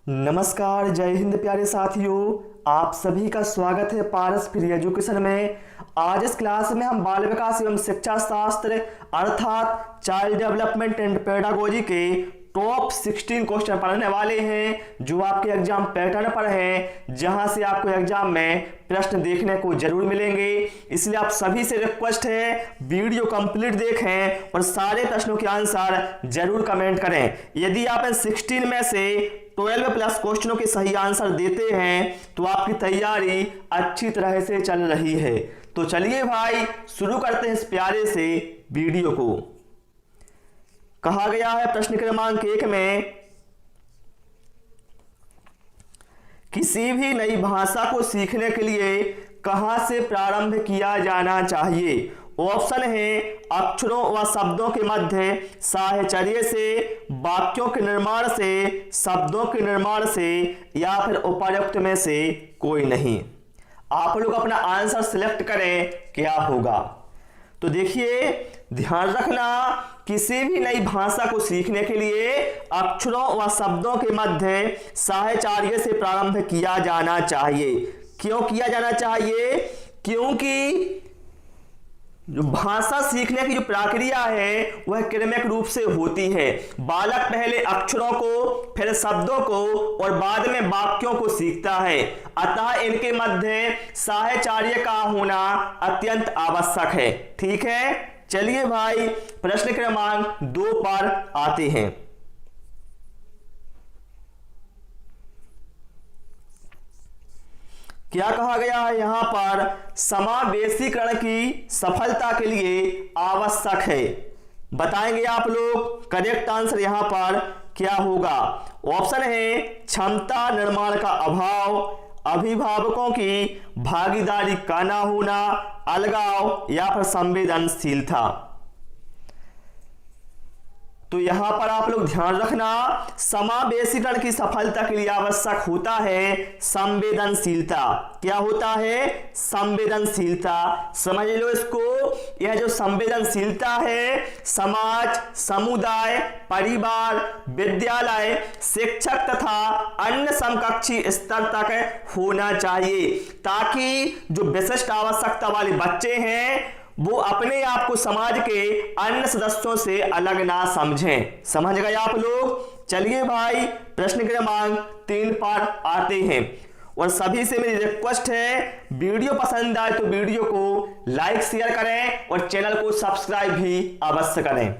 नमस्कार, जय हिंद प्यारे साथियों। आप सभी का स्वागत है पारस फ्री एजुकेशन में। आज इस क्लास में हम बाल विकास एवं शिक्षा शास्त्र अर्थात चाइल्ड डेवलपमेंट एंड पेडागोजी के टॉप 16 क्वेश्चन पढ़ने वाले हैं जो आपके एग्जाम पैटर्न पर है, जहां से आपको एग्जाम में प्रश्न देखने को जरूर मिलेंगे। इसलिए आप सभी से रिक्वेस्ट है वीडियो कंप्लीट देखें और सारे प्रश्नों के आंसर जरूर कमेंट करें। यदि आप इन 16 में से 12 प्लस क्वेश्चनों के सही आंसर देते हैं तो आपकी तैयारी अच्छी तरह से चल रही है। तो चलिए भाई शुरू करते हैं इस प्यारे से वीडियो को। कहा गया है प्रश्न क्रमांक 1 में, किसी भी नई भाषा को सीखने के लिए कहां से प्रारंभ किया जाना चाहिए। ऑप्शन है अक्षरों व शब्दों के मध्य, साहचर्य से, वाक्यों के निर्माण से, शब्दों के निर्माण से, या फिर उपर्युक्त में से कोई नहीं। आप लोग अपना आंसर सिलेक्ट करें क्या होगा। तो देखिए ध्यान रखना, किसी भी नई भाषा को सीखने के लिए अक्षरों व शब्दों के मध्य साहचर्य से प्रारंभ किया जाना चाहिए। क्यों किया जाना चाहिए? क्योंकि जो भाषा सीखने की जो प्रक्रिया है वह क्रमिक रूप से होती है। बालक पहले अक्षरों को, फिर शब्दों को और बाद में वाक्यों को सीखता है। अतः इनके मध्य साहचर्य का होना अत्यंत आवश्यक है। ठीक है, चलिए भाई प्रश्न क्रमांक 2 पर आते हैं। क्या कहा गया है यहां पर? समावेशीकरण की सफलता के लिए आवश्यक है। बताएंगे आप लोग करेक्ट आंसर यहां पर क्या होगा। ऑप्शन है क्षमता निर्माण का अभाव, अभिभावकों की भागीदारी का ना होना, अलगाव, या फिर संवेदनशीलता। तो यहां पर आप लोग ध्यान रखना, समावेशीकरण की सफलता के लिए आवश्यक होता है संवेदनशीलता। क्या होता है? संवेदनशीलता। समझ लो इसको। यह जो संवेदनशीलता है समाज, समुदाय, परिवार, विद्यालय, शिक्षक तथा अन्य समकक्षी स्तर तक होना चाहिए, ताकि जो विशिष्ट आवश्यकता वाले बच्चे हैं वो अपने आप को समाज के अन्य सदस्यों से अलग ना समझें। समझ गए आप लोग। चलिए भाई प्रश्न क्रमांक 3 पर आते हैं। और सभी से मेरी रिक्वेस्ट है वीडियो पसंद आए तो वीडियो को लाइक शेयर करें और चैनल को सब्सक्राइब भी अवश्य करें।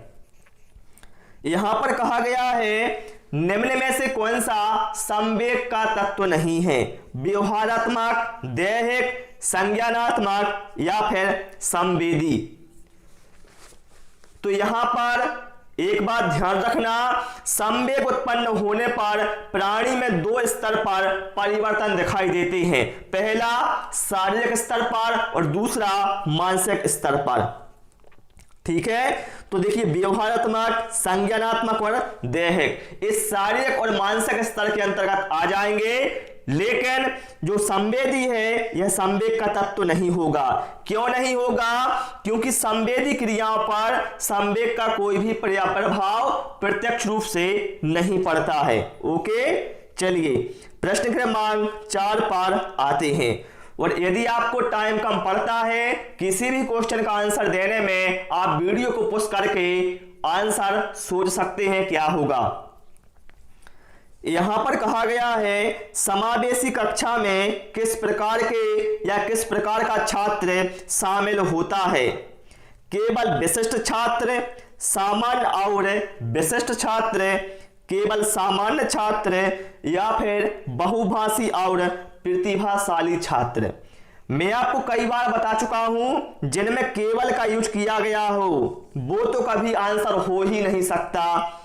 यहां पर कहा गया है निम्न में से कौन सा संवेग का तत्व नहीं है? व्यवहारात्मक, दैहिक, संज्ञानात्मक, या फिर संवेदी। तो यहां पर एक बात ध्यान रखना, संवेग उत्पन्न होने पर प्राणी में 2 स्तर पर परिवर्तन दिखाई देते हैं। पहला शारीरिक स्तर पर और दूसरा मानसिक स्तर पर। ठीक है, तो देखिए व्यवहारात्मक, संज्ञानात्मक और दैहिक इस शारीरिक और मानसिक स्तर के अंतर्गत आ जाएंगे। लेकिन जो संवेदी है यह संवेग का तत्व नहीं होगा। क्यों नहीं होगा? क्योंकि संवेदी क्रियाओं पर संवेग का कोई भी प्रभाव प्रत्यक्ष रूप से नहीं पड़ता है। ओके, चलिए प्रश्न क्रमांक 4 पर आते हैं। और यदि आपको टाइम कम पड़ता है किसी भी क्वेश्चन का आंसर देने में, आप वीडियो को पुश करके आंसर सोच सकते हैं क्या होगा। यहां पर कहा गया है समावेशी कक्षा में किस प्रकार के या किस प्रकार का छात्र शामिल होता है? केवल विशिष्ट छात्र, सामान्य और विशिष्ट छात्र, केवल सामान्य छात्र, या फिर बहुभाषी और प्रतिभाशाली छात्र। मैं आपको कई बार बता चुका हूं जिनमें केवल का यूज किया गया हो वो तो कभी आंसर हो ही नहीं सकता।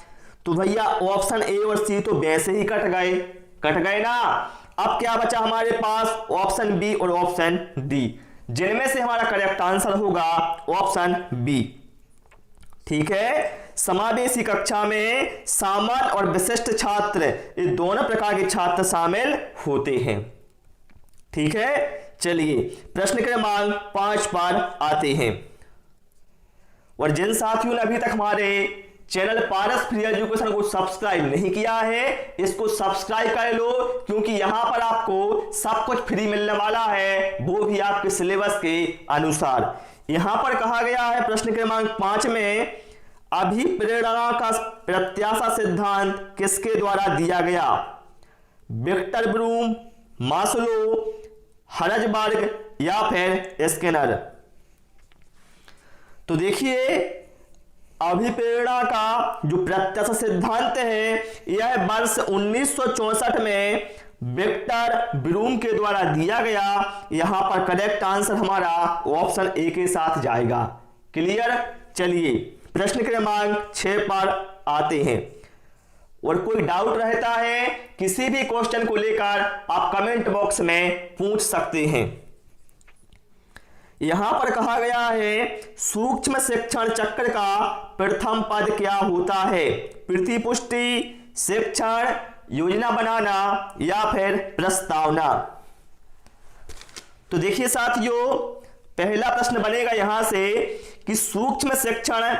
तो भैया ऑप्शन ए और सी तो वैसे ही कट गए ना। अब क्या बचा हमारे पास? ऑप्शन बी और ऑप्शन डी, जिनमें से हमारा करेक्ट आंसर होगा ऑप्शन बी। ठीक है, समावेशी कक्षा में सामान्य और विशिष्ट छात्र ये दोनों प्रकार के छात्र शामिल होते हैं। ठीक है, चलिए प्रश्न क्रमांक 5 पर आते हैं। और जिन साथियों ने अभी तक हमारे चैनल पारस फ्री एजुकेशन को सब्सक्राइब नहीं किया है, इसको सब्सक्राइब कर लो, क्योंकि यहां पर आपको सब कुछ फ्री मिलने वाला है, वो भी आपके सिलेबस के अनुसार। यहां पर कहा गया है प्रश्न क्रमांक 5 में, अभिप्रेरणा का प्रत्याशा सिद्धांत किसके द्वारा दिया गया? विक्टर ब्रूम, मास्लो, हर्ज़बर्ग या फिर स्किनर। तो देखिए, अभिप्रेरणा का जो प्रत्याशा सिद्धांत है यह वर्ष 1964 में विक्टर ब्रूम के द्वारा दिया गया। यहां पर करेक्ट आंसर हमारा ऑप्शन ए के साथ जाएगा। क्लियर? चलिए प्रश्न क्रमांक 6 पर आते हैं। और कोई डाउट रहता है किसी भी क्वेश्चन को लेकर आप कमेंट बॉक्स में पूछ सकते हैं। यहां पर कहा गया है, सूक्ष्म शिक्षण चक्र का प्रथम पद क्या होता है? प्रतिपुष्टि, शिक्षण, योजना बनाना या फिर प्रस्तावना। तो देखिए साथियों, पहला प्रश्न बनेगा यहां से कि सूक्ष्म शिक्षण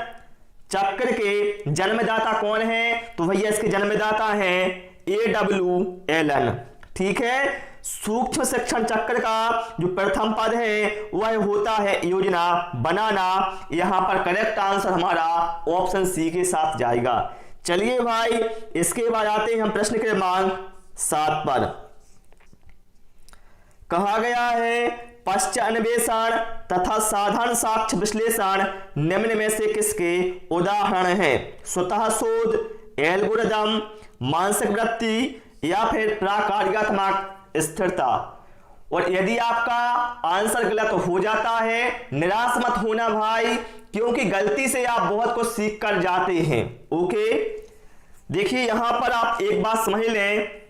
चक्र के जन्मदाता कौन है? तो भैया इसके जन्मदाता हैं AWLN। ठीक है, सूक्ष्म शिक्षण चक्र का जो प्रथम पद है वह होता है योजना बनाना। यहां पर करेक्ट आंसर हमारा ऑप्शन सी के साथ जाएगा। चलिए भाई, इसके बाद आते हैं हम प्रश्न क्रमांक 7 पर। कहा गया है, पश्चात अन्वेषण तथा साधारण साक्ष्य विश्लेषण निम्न में से किसके उदाहरण हैं? स्वतः शोध, एल्गोरिदम, मानसिक वृत्ति या फिर प्राकार्यात्मक स्थिरता। और यदि आपका आंसर गलत हो जाता है, निराश मत होना भाई, क्योंकि गलती से आप बहुत कुछ सीख कर जाते हैं। ओके, देखिए यहां पर आप एक बात समझ लें,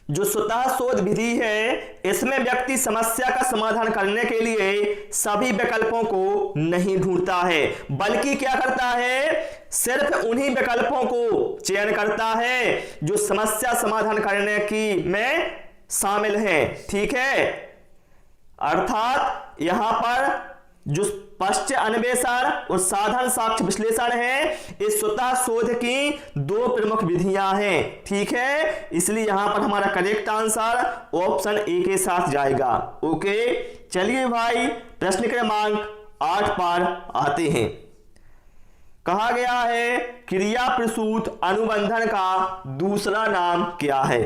जो स्वतः शोध विधि है इसमें व्यक्ति समस्या का समाधान करने के लिए सभी विकल्पों को नहीं ढूंढता है, बल्कि क्या करता है, सिर्फ उन्हीं विकल्पों को चयन करता है जो समस्या समाधान करने की में शामिल है। ठीक है, अर्थात यहां पर जो पश्चात अन्वेषण और साधारण साक्ष्य विश्लेषण है, इस स्वतः शोध की दो प्रमुख विधियां हैं। ठीक है, इसलिए यहां पर हमारा करेक्ट आंसर ऑप्शन ए के साथ जाएगा। ओके, चलिए भाई प्रश्न क्रमांक 8 पर आते हैं। कहा गया है, क्रिया प्रसूत अनुबंधन का दूसरा नाम क्या है?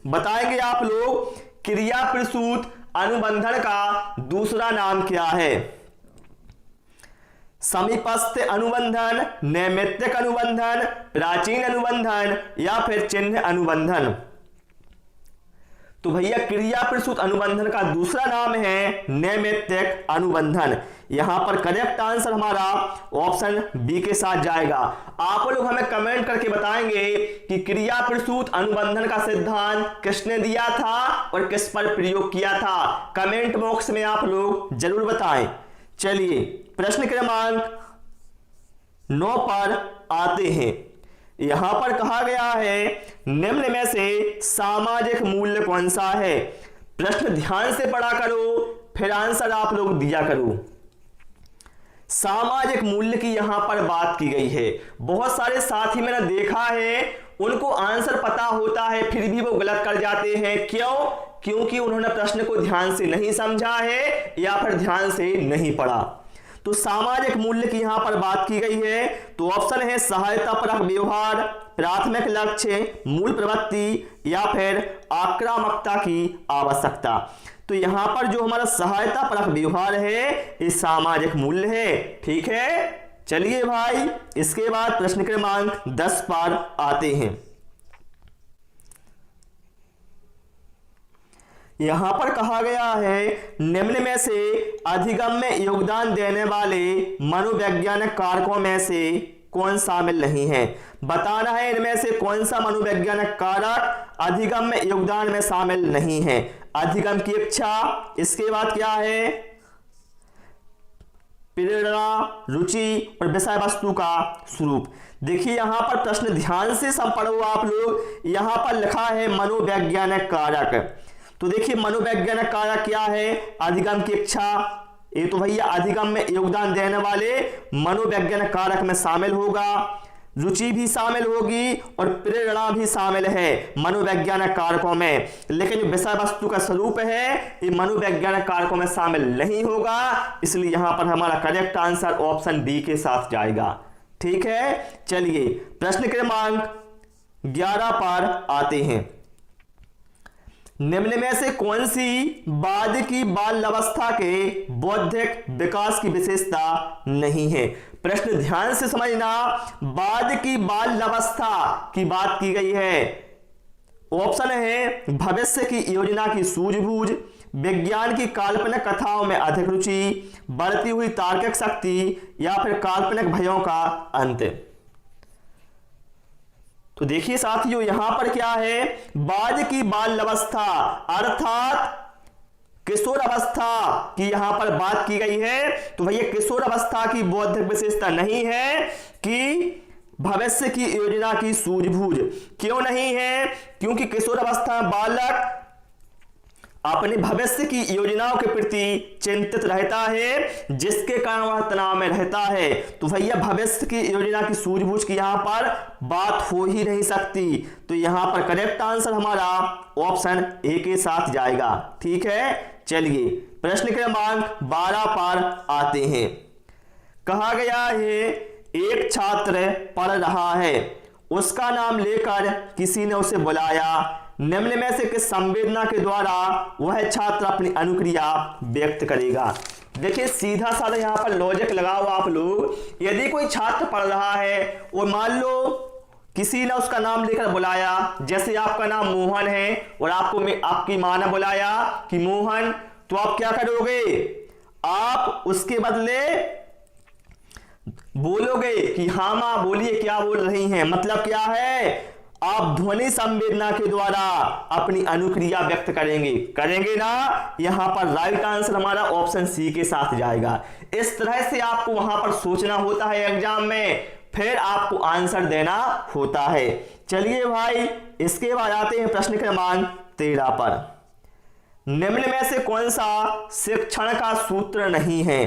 बताएंगे आप लोग, क्रिया प्रसूत अनुबंधन का दूसरा नाम क्या है? समीपस्थ अनुबंधन, नैमित्तिक अनुबंधन, प्राचीन अनुबंधन या फिर चिन्ह अनुबंधन। तो भैया क्रिया प्रसूत अनुबंधन का दूसरा नाम है नैमित्तिक अनुबंधन। यहां पर करेक्ट आंसर हमारा ऑप्शन बी के साथ जाएगा। आप लोग हमें कमेंट करके बताएंगे कि क्रिया प्रसूत अनुबंधन का सिद्धांत किसने दिया था और किस पर प्रयोग किया था। कमेंट बॉक्स में आप लोग जरूर बताएं। चलिए प्रश्न क्रमांक 9 पर आते हैं। यहां पर कहा गया है, निम्न में से सामाजिक मूल्य कौन सा है? प्रश्न ध्यान से पढ़ा करो, फिर आंसर आप लोग दिया करो। सामाजिक मूल्य की यहां पर बात की गई है। बहुत सारे साथी मैंने देखा है, उनको आंसर पता होता है फिर भी वो गलत कर जाते हैं। क्यों? क्योंकि उन्होंने प्रश्न को ध्यान से नहीं समझा है या फिर ध्यान से नहीं पढ़ा। तो सामाजिक मूल्य की यहां पर बात की गई है, तो ऑप्शन है सहायतापरक व्यवहार, प्राथमिक लक्ष्य, मूल प्रवृत्ति या फिर आक्रामकता की आवश्यकता। तो यहां पर जो हमारा सहायतापरक व्यवहार है ये सामाजिक मूल्य है। ठीक है, चलिए भाई इसके बाद प्रश्न क्रमांक 10 पर आते हैं। यहां पर कहा गया है, निम्न में से अधिगम में योगदान देने वाले मनोवैज्ञानिक कारकों में से कौन शामिल नहीं है? बताना है इनमें से कौन सा मनोवैज्ञानिक कारक अधिगम में योगदान में शामिल नहीं है। अधिगम की इच्छा, इसके बाद क्या है, प्रेरणा, रुचि और विषय वस्तु का स्वरूप। देखिए यहां पर प्रश्न ध्यान से सब पढ़ो आप लोग। यहां पर लिखा है मनोवैज्ञानिक कारक। तो देखिए मनोवैज्ञानिक कारक क्या है? अधिगम की इच्छा, ये तो भैया अधिगम में योगदान देने वाले मनोवैज्ञानिक कारक में शामिल होगा। रुचि भी शामिल होगी और प्रेरणा भी शामिल है मनोवैज्ञानिक कारकों में, लेकिन विषय वस्तु का स्वरूप है ये मनोवैज्ञानिक कारकों में शामिल नहीं होगा, इसलिए यहां पर हमारा करेक्ट आंसर ऑप्शन डी के साथ जाएगा। ठीक है, चलिए प्रश्न क्रमांक 11 पर आते हैं। निम्न में से कौन सी बाद की बाल अवस्था के बौद्धिक विकास की विशेषता नहीं है? प्रश्न ध्यान से समझना, बाद की बाल अवस्था की बात की गई है। ऑप्शन है भविष्य की योजना की सूझबूझ, विज्ञान की काल्पनिक कथाओं में अधिक रुचि, बढ़ती हुई तार्किक शक्ति या फिर काल्पनिक भयों का अंत। तो देखिए साथियों यहां पर क्या है, बाद की बाल अवस्था अर्थात किशोर अवस्था की यहां पर बात की गई है। तो भैया किशोर अवस्था की बौद्धिक विशेषता नहीं है कि भविष्य की योजना की सूझबूझ। क्यों नहीं है? क्योंकि किशोर अवस्था में बालक अपने भविष्य की योजनाओं के प्रति चिंतित रहता है, जिसके कारण वह तनाव में रहता है। तो भैया भविष्य की योजना की सूझबूझ की यहां पर बात हो ही नहीं सकती। तो यहां पर करेक्ट आंसर हमारा ऑप्शन ए के साथ जाएगा। ठीक है, चलिए प्रश्न क्रमांक 12 पर आते हैं। कहा गया है एक छात्र पढ़ रहा है, उसका नाम लेकर किसी ने उसे बुलाया, निम्न में से किस संवेदना के द्वारा वह छात्र अपनी अनुक्रिया व्यक्त करेगा? देखिए सीधा साधा यहां पर लॉजिक लगाओ आप लोग। यदि कोई छात्र पढ़ रहा है और मान लो किसी ने उसका नाम लेकर बुलाया, जैसे आपका नाम मोहन है और आपकी मां ने बुलाया कि मोहन, तो आप क्या करोगे? आप उसके बदले बोलोगे कि हाँ मां बोलिए क्या बोल रही हैं। मतलब क्या है, आप ध्वनि संवेदना के द्वारा अपनी अनुक्रिया व्यक्त करेंगे ना। यहां पर राइट आंसर हमारा ऑप्शन सी के साथ जाएगा। इस तरह से आपको वहां पर सोचना होता है एग्जाम में, फिर आपको आंसर देना होता है। चलिए भाई इसके बाद आते हैं प्रश्न क्रमांक 13 पर। निम्न में से कौन सा शिक्षण का सूत्र नहीं है?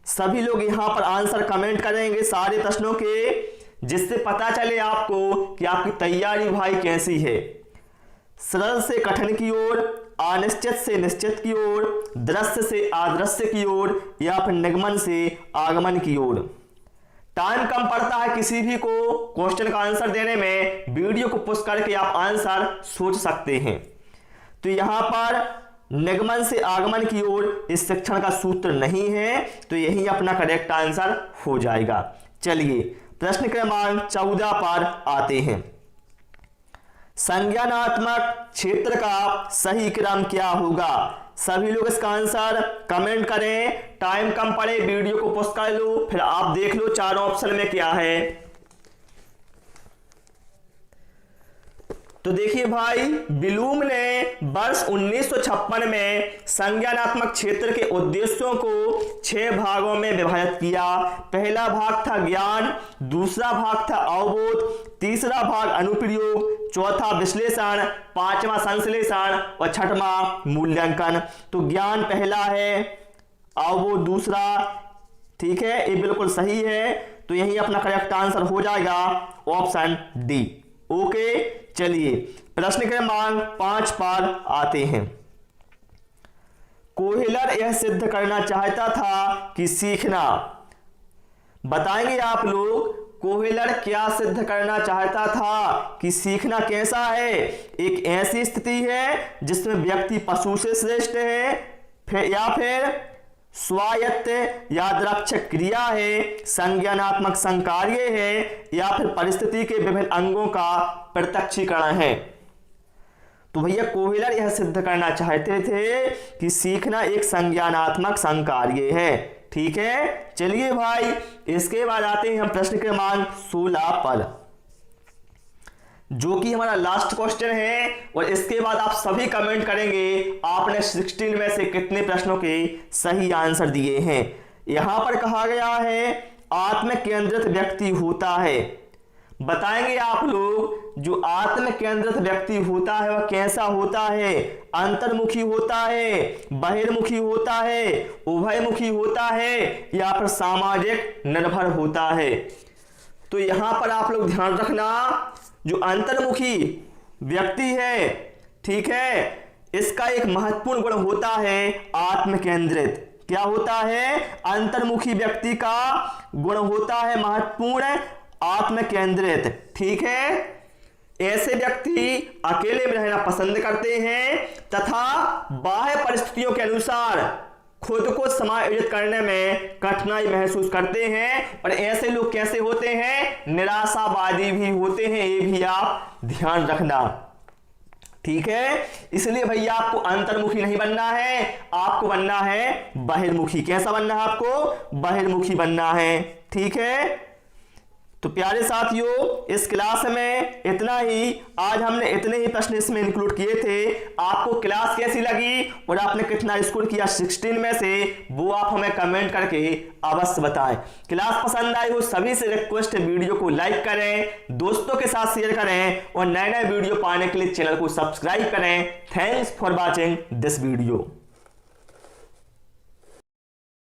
सभी लोग यहां पर आंसर कमेंट करेंगे सारे प्रश्नों के, जिससे पता चले आपको कि आपकी तैयारी भाई कैसी है। सरल से कठिन की ओर, अनिश्चित से निश्चित की ओर, दृश्य से अदृश्य की ओर या फिर निगमन से आगमन की ओर। टाइम कम पड़ता है किसी भी को क्वेश्चन का आंसर देने में, वीडियो को पुश करके आप आंसर सोच सकते हैं। तो यहां पर निगमन से आगमन की ओर इस शिक्षण का सूत्र नहीं है, तो यही अपना करेक्ट आंसर हो जाएगा। चलिए प्रश्न क्रमांक 14 पर आते हैं। संज्ञानात्मक क्षेत्र का सही क्रम क्या होगा? सभी लोग इसका आंसर कमेंट करें। टाइम कम पड़े वीडियो को पॉज कर लो, फिर आप देख लो चारों ऑप्शन में क्या है। तो देखिए भाई ब्लूम ने वर्ष 1956 में संज्ञानात्मक क्षेत्र के उद्देश्यों को 6 भागों में विभाजित किया। पहला भाग था ज्ञान, दूसरा भाग था अवबोध, तीसरा भाग अनुप्रयोग, चौथा विश्लेषण, पांचवा संश्लेषण और छठवां मूल्यांकन। तो ज्ञान पहला है, अवबोध दूसरा। ठीक है, ये बिल्कुल सही है, तो यही अपना करेक्ट आंसर हो जाएगा ऑप्शन डी। ओके, चलिए प्रश्न क्रमांक 5 पर आते हैं। कोहेलर यह सिद्ध करना चाहता था कि सीखना, बताएंगे आप लोग कोहेलर क्या सिद्ध करना चाहता था कि सीखना कैसा है? एक ऐसी स्थिति है जिसमें व्यक्ति पशु से श्रेष्ठ है, या फिर स्वायत्त यादरक्षक क्रिया है, संज्ञानात्मक संकार्य है, या फिर परिस्थिति के विभिन्न अंगों का प्रत्यक्षीकरण है। तो भैया कोहेलर यह सिद्ध करना चाहते थे कि सीखना एक संज्ञानात्मक संकार्य है। ठीक है, चलिए भाई इसके बाद आते हैं हम प्रश्न क्रमांक 16 पर, जो कि हमारा लास्ट क्वेश्चन है। और इसके बाद आप सभी कमेंट करेंगे आपने 16 में से कितने प्रश्नों के सही आंसर दिए हैं। यहां पर कहा गया है आत्म केंद्रित व्यक्ति होता है, बताएंगे आप लोग जो आत्म केंद्रित व्यक्ति होता है वह कैसा होता है, अंतर्मुखी होता है, बहिर्मुखी होता है, उभयमुखी होता है या फिर सामाजिक निर्भर होता है। तो यहां पर आप लोग ध्यान रखना, जो अंतर्मुखी व्यक्ति है, ठीक है, इसका एक महत्वपूर्ण गुण होता है आत्म केंद्रित। क्या होता है? अंतर्मुखी व्यक्ति का गुण होता है महत्वपूर्ण आत्म केंद्रित, ठीक है। ऐसे व्यक्ति अकेले में रहना पसंद करते हैं तथा बाह्य परिस्थितियों के अनुसार खुद को समायोजित करने में कठिनाई महसूस करते हैं। और ऐसे लोग कैसे होते हैं? निराशावादी भी होते हैं, ये भी आप ध्यान रखना, ठीक है। इसलिए भैया आपको अंतर्मुखी नहीं बनना है, आपको बनना है बहिर्मुखी। कैसा बनना है आपको? बहिर्मुखी बनना है, ठीक है। तो प्यारे साथियों, इस क्लास में इतना ही। आज हमने इतने ही प्रश्न इसमें इंक्लूड किए थे। आपको क्लास कैसी लगी और आपने कितना स्कोर किया 16 में से, वो आप हमें कमेंट करके अवश्य बताएं। क्लास पसंद आई हो सभी से रिक्वेस्ट है, वीडियो को लाइक करें, दोस्तों के साथ शेयर करें और नए नए वीडियो पाने के लिए चैनल को सब्सक्राइब करें। Thanks for watching this video.